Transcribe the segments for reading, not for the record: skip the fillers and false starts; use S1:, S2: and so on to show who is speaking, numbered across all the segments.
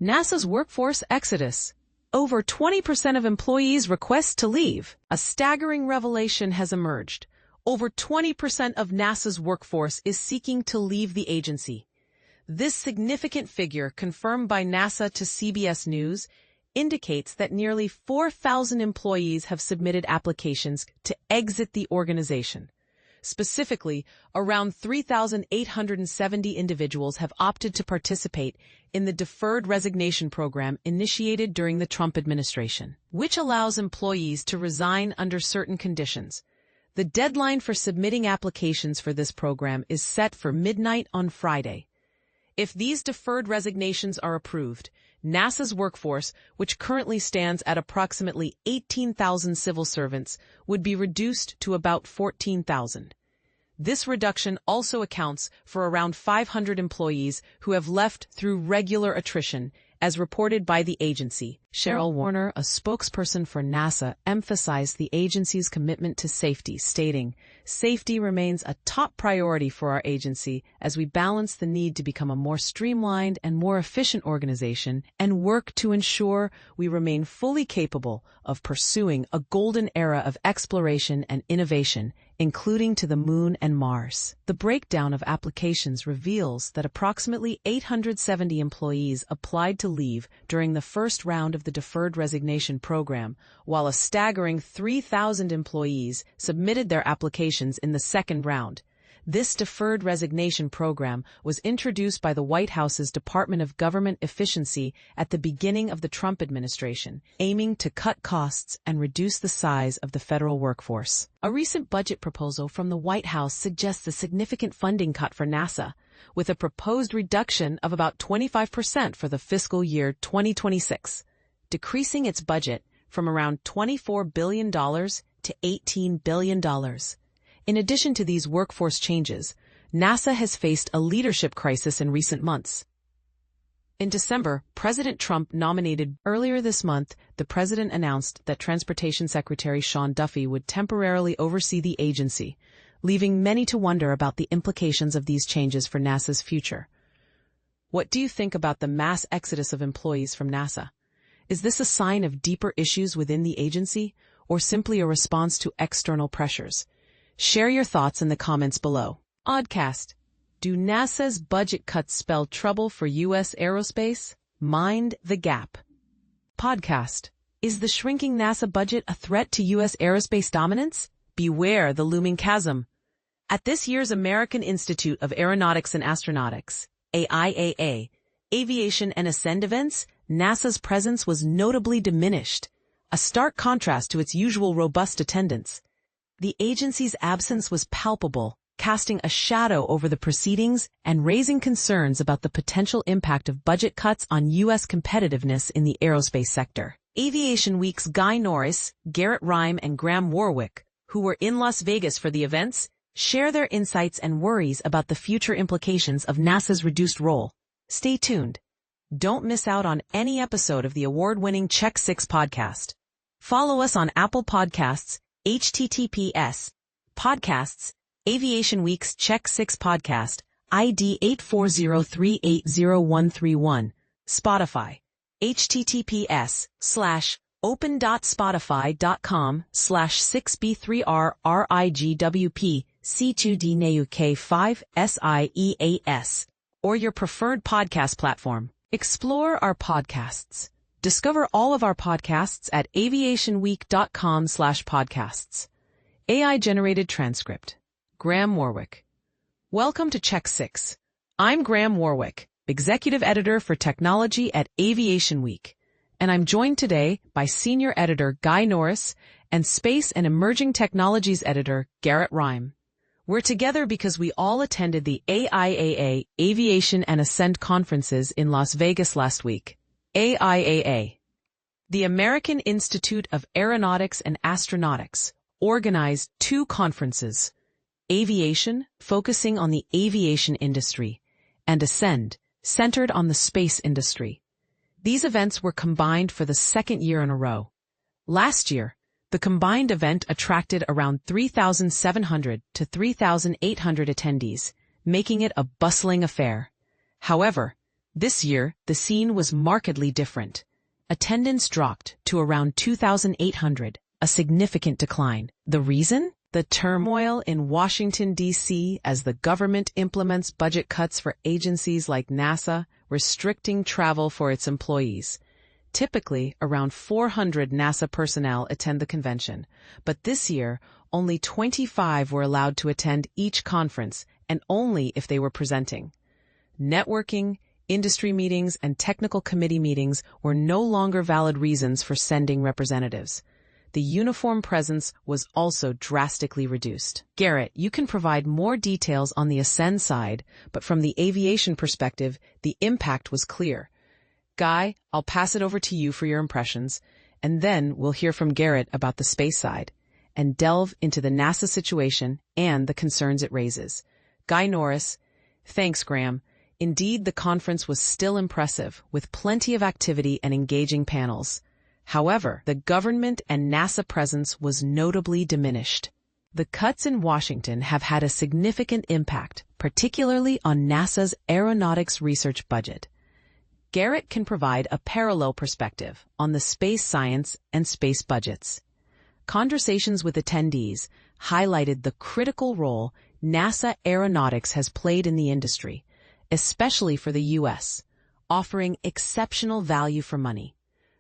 S1: NASA's workforce exodus. Over 20% of employees request to leave. A staggering revelation has emerged. Over 20% of NASA's workforce is seeking to leave the agency. This significant figure, confirmed by NASA to CBS News, indicates that nearly 4,000 employees have submitted applications to exit the organization. Specifically, around 3,870 individuals have opted to participate in the Deferred Resignation program initiated during the Trump administration, which allows employees to resign under certain conditions. The deadline for submitting applications for this program is set for midnight on Friday. If these deferred resignations are approved, NASA's workforce, which currently stands at approximately 18,000 civil servants, would be reduced to about 14,000. This reduction also accounts for around 500 employees who have left through regular attrition, as reported by the agency. Cheryl Warner, a spokesperson for NASA, emphasized the agency's commitment to safety, stating, "Safety remains a top priority for our agency as we balance the need to become a more streamlined and more efficient organization and work to ensure we remain fully capable of pursuing a golden era of exploration and innovation, including to the Moon and Mars." The breakdown of applications reveals that approximately 870 employees applied to leave during the first round of the Deferred Resignation program, while a staggering 3,000 employees submitted their applications in the second round. This Deferred Resignation program was introduced by the White House's Department of Government Efficiency at the beginning of the Trump administration, aiming to cut costs and reduce the size of the federal workforce. A recent budget proposal from the White House suggests a significant funding cut for NASA, with a proposed reduction of about 25% for the fiscal year 2026, decreasing its budget from around $24 billion to $18 billion. In addition to these workforce changes, NASA has faced a leadership crisis in recent months. In December, President Trump nominated. Earlier this month, the president announced that Transportation Secretary Sean Duffy would temporarily oversee the agency, leaving many to wonder about the implications of these changes for NASA's future. What do you think about the mass exodus of employees from NASA? Is this a sign of deeper issues within the agency, or simply a response to external pressures? Share your thoughts in the comments below. Oddcast. Do NASA's budget cuts spell trouble for U.S. aerospace? Mind the gap. Podcast. Is the shrinking NASA budget a threat to U.S. aerospace dominance? Beware the looming chasm. At this year's American Institute of Aeronautics and Astronautics, AIAA, Aviation and Ascend events, NASA's presence was notably diminished, a stark contrast to its usual robust attendance. The agency's absence was palpable, casting a shadow over the proceedings and raising concerns about the potential impact of budget cuts on U.S. competitiveness in the aerospace sector. Aviation Week's Guy Norris, Garrett Rhyme, and Graham Warwick, who were in Las Vegas for the events, share their insights and worries about the future implications of NASA's reduced role. Stay tuned. Don't miss out on any episode of the award-winning Check 6 podcast. Follow us on Apple Podcasts, https podcasts, Aviation Week's Check 6 podcast, ID 840380131, Spotify, https:/open.spotify.com/6b3rrigwp C2DNAUK5SIEAS, or your preferred podcast platform. Explore our podcasts. Discover all of our podcasts at aviationweek.com/podcasts. AI-generated transcript. Graham Warwick. Welcome to Check 6. I'm Graham Warwick, Executive Editor for Technology at Aviation Week, and I'm joined today by Senior Editor Guy Norris and Space and Emerging Technologies Editor Garrett Rhyme. We're together because we all attended the AIAA Aviation and Ascend conferences in Las Vegas last week. AIAA, the American Institute of Aeronautics and Astronautics, organized two conferences: Aviation, focusing on the aviation industry, and Ascend, centered on the space industry. These events were combined for the second year in a row. Last year, the combined event attracted around 3,700 to 3,800 attendees, making it a bustling affair. However, This year, the scene was markedly different. Attendance dropped to around 2,800, a significant decline. The reason? The turmoil in Washington, D.C. as the government implements budget cuts for agencies like NASA, restricting travel for its employees. Typically, around 400 NASA personnel attend the convention, but this year, only 25 were allowed to attend each conference, and only if they were presenting. Networking, industry meetings, and technical committee meetings were no longer valid reasons for sending representatives. The uniform presence was also drastically reduced. Garrett, you can provide more details on the Ascend side, but from the aviation perspective, the impact was clear. Guy, I'll pass it over to you for your impressions, and then we'll hear from Garrett about the space side, and delve into the NASA situation and the concerns it raises. Guy Norris. Thanks, Graham. Indeed, the conference was still impressive, with plenty of activity and engaging panels. However, the government and NASA presence was notably diminished. The cuts in Washington have had a significant impact, particularly on NASA's aeronautics research budget. Garrett can provide a parallel perspective on the space science and space budgets. Conversations with attendees highlighted the critical role NASA aeronautics has played in the industry, especially for the U.S., offering exceptional value for money.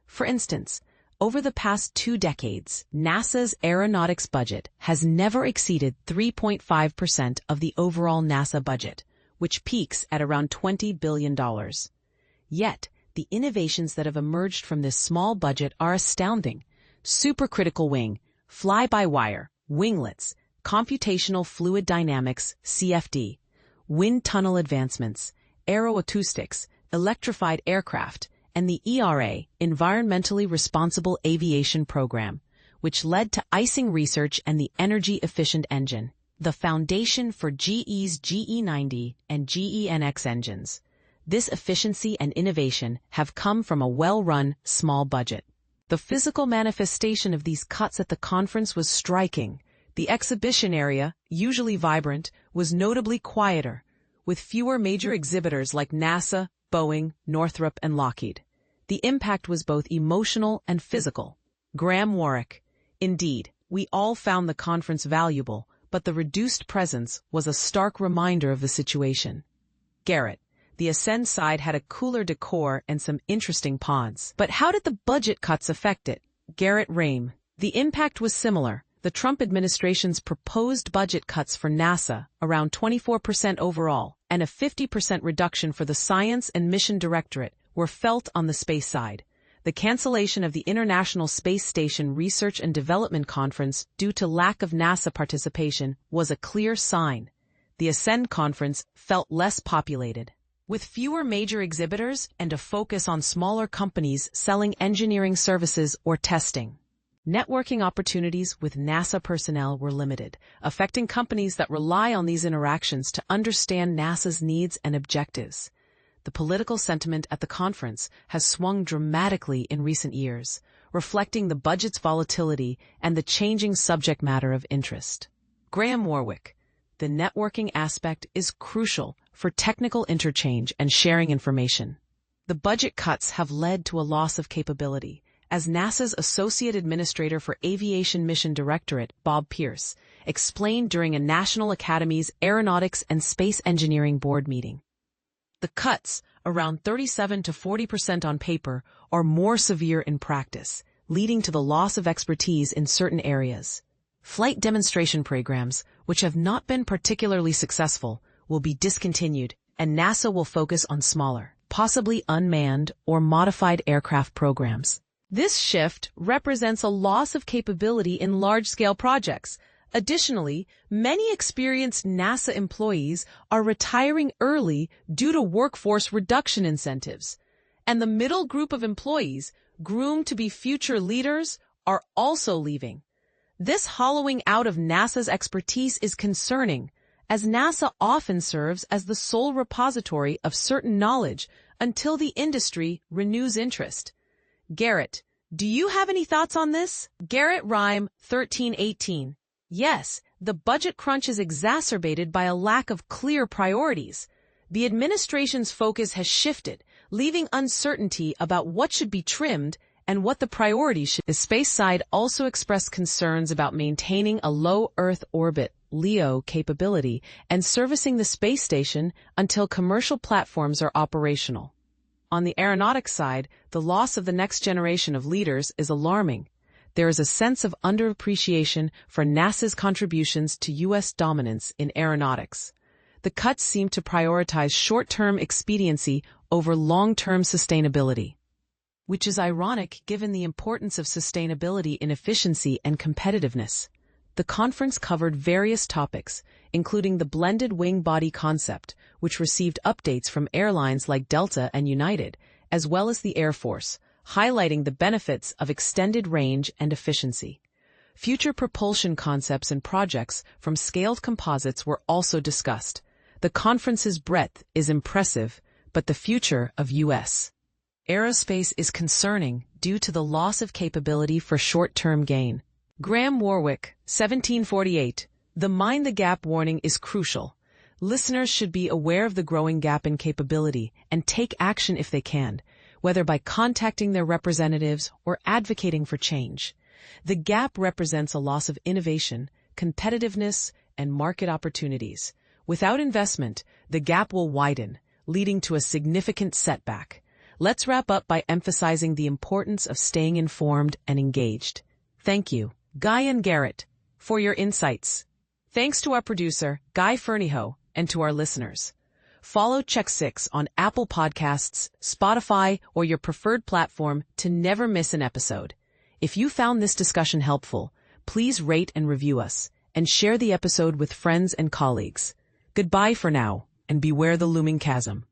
S1: For instance, over the past 2 decades, NASA's aeronautics budget has never exceeded 3.5% of the overall NASA budget, which peaks at around $20 billion. Yet, the innovations that have emerged from this small budget are astounding. Supercritical wing, fly-by-wire, winglets, computational fluid dynamics, CFD, wind tunnel advancements, aeroacoustics, electrified aircraft, and the ERA, Environmentally Responsible Aviation Program, which led to icing research and the energy-efficient engine, the foundation for GE's GE90 and GEnx engines. This efficiency and innovation have come from a well-run, small budget. The physical manifestation of these cuts at the conference was striking. The exhibition area, usually vibrant, was notably quieter, with fewer major exhibitors like NASA, Boeing, Northrop, and Lockheed. The impact was both emotional and physical. Graham Warwick. Indeed, we all found the conference valuable, but the reduced presence was a stark reminder of the situation. Garrett. The Ascend side had a cooler decor and some interesting pods. But how did the budget cuts affect it? Garrett Rame. The impact was similar. The Trump administration's proposed budget cuts for NASA, around 24% overall, and a 50% reduction for the Science and Mission Directorate, were felt on the space side. The cancellation of the International Space Station Research and Development Conference due to lack of NASA participation was a clear sign. The Ascend conference felt less populated, with fewer major exhibitors and a focus on smaller companies selling engineering services or testing. Networking opportunities with NASA personnel were limited, affecting companies that rely on these interactions to understand NASA's needs and objectives. The political sentiment at the conference has swung dramatically in recent years, reflecting the budget's volatility and the changing subject matter of interest. Graham Warwick. The networking aspect is crucial for technical interchange and sharing information. The budget cuts have led to a loss of capability, as NASA's Associate Administrator for Aviation Mission Directorate, Bob Pierce, explained during a National Academy's Aeronautics and Space Engineering Board meeting. The cuts, around 37 to 40% on paper, are more severe in practice, leading to the loss of expertise in certain areas. Flight demonstration programs, which have not been particularly successful, will be discontinued, and NASA will focus on smaller, possibly unmanned or modified aircraft programs. This shift represents a loss of capability in large-scale projects. Additionally, many experienced NASA employees are retiring early due to workforce reduction incentives, and the middle group of employees, groomed to be future leaders, are also leaving. This hollowing out of NASA's expertise is concerning, as NASA often serves as the sole repository of certain knowledge until the industry renews interest. Garrett, do you have any thoughts on this? Garrett Rhyme, 1318. Yes, the budget crunch is exacerbated by a lack of clear priorities. The administration's focus has shifted, leaving uncertainty about what should be trimmed and what the priorities should be. The space side also expressed concerns about maintaining a low Earth orbit (LEO) capability and servicing the space station until commercial platforms are operational. On the aeronautics side, the loss of the next generation of leaders is alarming. There is a sense of underappreciation for NASA's contributions to U.S. dominance in aeronautics. The cuts seem to prioritize short-term expediency over long-term sustainability, which is ironic given the importance of sustainability in efficiency and competitiveness. The conference covered various topics, including the blended wing-body concept, which received updates from airlines like Delta and United, as well as the Air Force, highlighting the benefits of extended range and efficiency. Future propulsion concepts and projects from scaled composites were also discussed. The conference's breadth is impressive, but the future of U.S. aerospace is concerning due to the loss of capability for short-term gain. Graham Warwick, 1748. The mind the gap warning is crucial. Listeners should be aware of the growing gap in capability and take action if they can, whether by contacting their representatives or advocating for change. The gap represents a loss of innovation, competitiveness, and market opportunities. Without investment, the gap will widen, leading to a significant setback. Let's wrap up by emphasizing the importance of staying informed and engaged. Thank you, Guy and Garrett, for your insights. Thanks to our producer, Guy Ferniho, and to our listeners. Follow Check 6 on Apple Podcasts, Spotify, or your preferred platform to never miss an episode. If you found this discussion helpful, please rate and review us, and share the episode with friends and colleagues. Goodbye for now, and beware the looming chasm.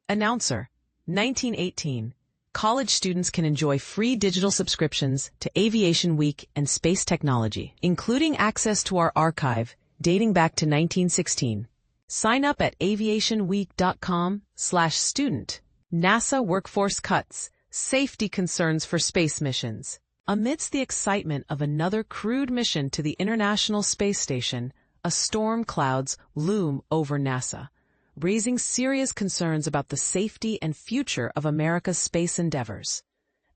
S1: Announcer, 1918. College students can enjoy free digital subscriptions to Aviation Week and space technology, including access to our archive dating back to 1916. Sign up at aviationweek.com/student. NASA workforce cuts, safety concerns for space missions. Amidst the excitement of another crewed mission to the International Space Station, a storm clouds loom over NASA, raising serious concerns about the safety and future of America's space endeavors.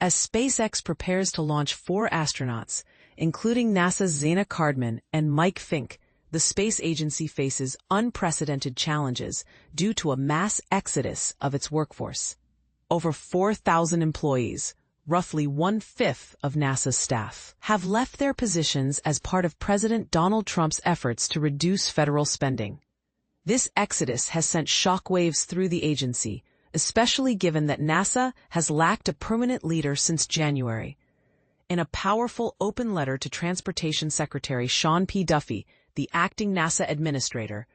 S1: As SpaceX prepares to launch 4 astronauts, including NASA's Zaina Cardman and Mike Fink, the space agency faces unprecedented challenges due to a mass exodus of its workforce. Over 4,000 employees, roughly 1/5 of NASA's staff, have left their positions as part of President Donald Trump's efforts to reduce federal spending. This exodus has sent shockwaves through the agency, especially given that NASA has lacked a permanent leader since January. In a powerful open letter to Transportation Secretary Sean P. Duffy, the acting NASA administrator,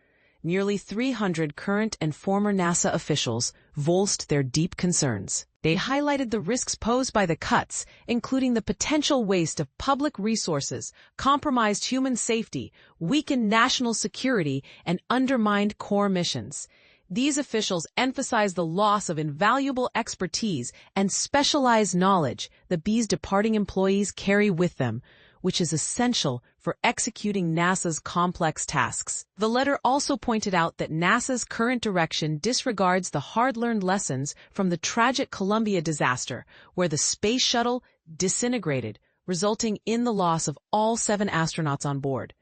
S1: nearly 300 current and former NASA officials voiced their deep concerns. They highlighted the risks posed by the cuts, including the potential waste of public resources, compromised human safety, weakened national security, and undermined core missions. These officials emphasized the loss of invaluable expertise and specialized knowledge that these departing employees carry with them, which is essential for executing NASA's complex tasks. The letter also pointed out that NASA's current direction disregards the hard-learned lessons from the tragic Columbia disaster, where the space shuttle disintegrated, resulting in the loss of all 7 astronauts on board.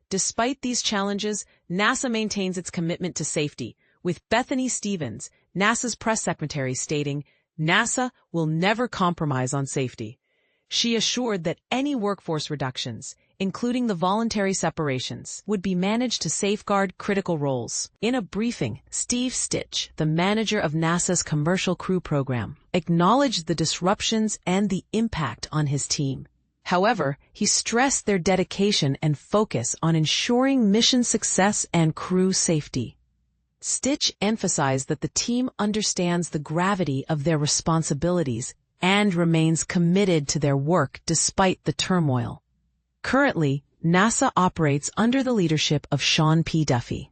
S1: Despite these challenges, NASA maintains its commitment to safety, with Bethany Stevens, NASA's press secretary, stating, "NASA will never compromise on safety." She assured that any workforce reductions, including the voluntary separations, would be managed to safeguard critical roles. In a briefing, Steve Stitch, the manager of NASA's Commercial Crew Program, acknowledged the disruptions and the impact on his team. However, he stressed their dedication and focus on ensuring mission success and crew safety. Stitch emphasized that the team understands the gravity of their responsibilities and remains committed to their work despite the turmoil. Currently, NASA operates under the leadership of Sean P. Duffy,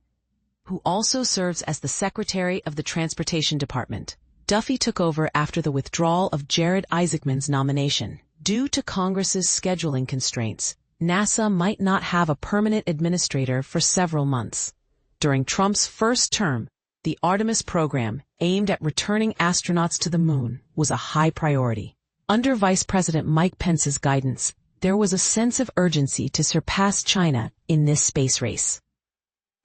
S1: who also serves as the Secretary of the Transportation Department. Duffy took over after the withdrawal of Jared Isaacman's nomination. Due to Congress's scheduling constraints, NASA might not have a permanent administrator for several months. During Trump's first term, the Artemis program, aimed at returning astronauts to the moon, was a high priority. Under Vice President Mike Pence's guidance, there was a sense of urgency to surpass China in this space race.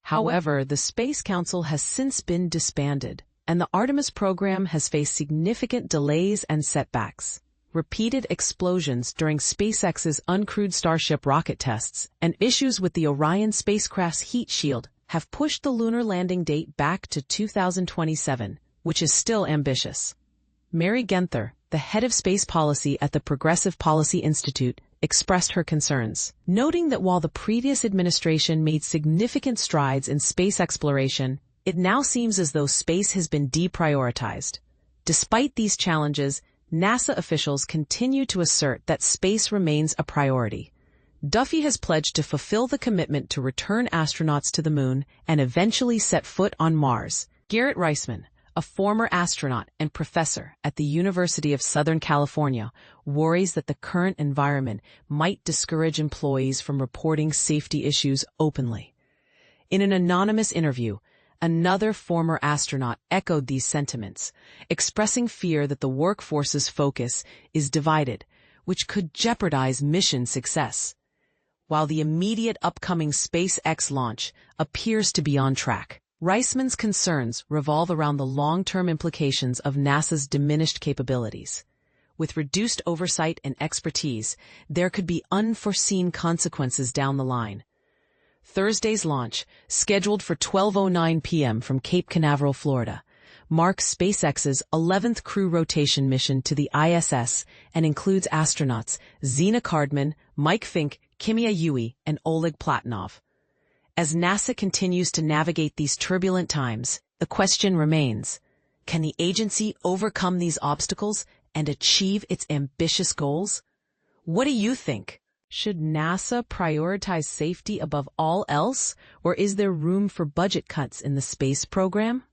S1: However, the Space Council has since been disbanded, and the Artemis program has faced significant delays and setbacks. Repeated explosions during SpaceX's uncrewed Starship rocket tests and issues with the Orion spacecraft's heat shield have pushed the lunar landing date back to 2027, which is still ambitious. Mary Genther, the head of space policy at the Progressive Policy Institute, expressed her concerns, noting that while the previous administration made significant strides in space exploration, it now seems as though space has been deprioritized. Despite these challenges, NASA officials continue to assert that space remains a priority. Duffy has pledged to fulfill the commitment to return astronauts to the moon and eventually set foot on Mars. Garrett Reisman, a former astronaut and professor at the University of Southern California, worries that the current environment might discourage employees from reporting safety issues openly. In an anonymous interview, another former astronaut echoed these sentiments, expressing fear that the workforce's focus is divided, which could jeopardize mission success. While the immediate upcoming SpaceX launch appears to be on track, Reisman's concerns revolve around the long-term implications of NASA's diminished capabilities. With reduced oversight and expertise, there could be unforeseen consequences down the line. Thursday's launch, scheduled for 12:09 p.m. from Cape Canaveral, Florida, marks SpaceX's 11th crew rotation mission to the ISS and includes astronauts Zena Cardman, Mike Fink, Kimia Yui, and Oleg Platonov. As NASA continues to navigate these turbulent times, the question remains, can the agency overcome these obstacles and achieve its ambitious goals? What do you think? Should NASA prioritize safety above all else, or is there room for budget cuts in the space program?